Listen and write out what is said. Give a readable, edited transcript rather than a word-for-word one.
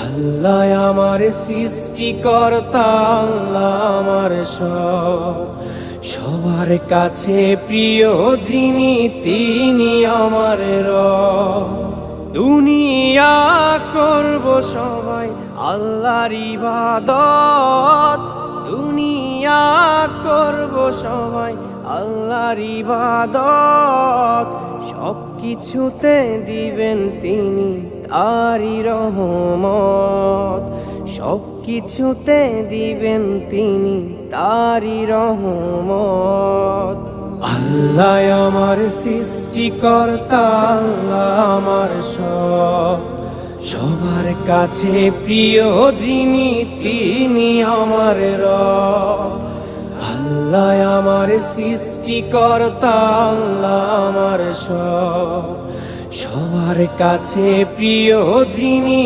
আল্লাহ আমার সৃষ্টিকর্তা, আল্লাহ আমার সবার কাছে প্রিয় যিনি তিনি আমার রব। দুনিয়া করব সবাই আল্লাহর ইবাদত, দুনিয়া করব সবাই আল্লাহর ইবাদত। সব কিছুতে দিবেন তিনি তারি রহমত, সব কিছুতে দিবেন তিনি তারি রহমত। আল্লাহ আমার সৃষ্টিকর্তা, আল্লাহ আমার সবার কাছে প্রিয় যিনি তিনি আমার রব। আল্লাহ আমার সৃষ্টিকর্তা, আল্লাহ আমার সবার কাছে প্রিয় যিনি।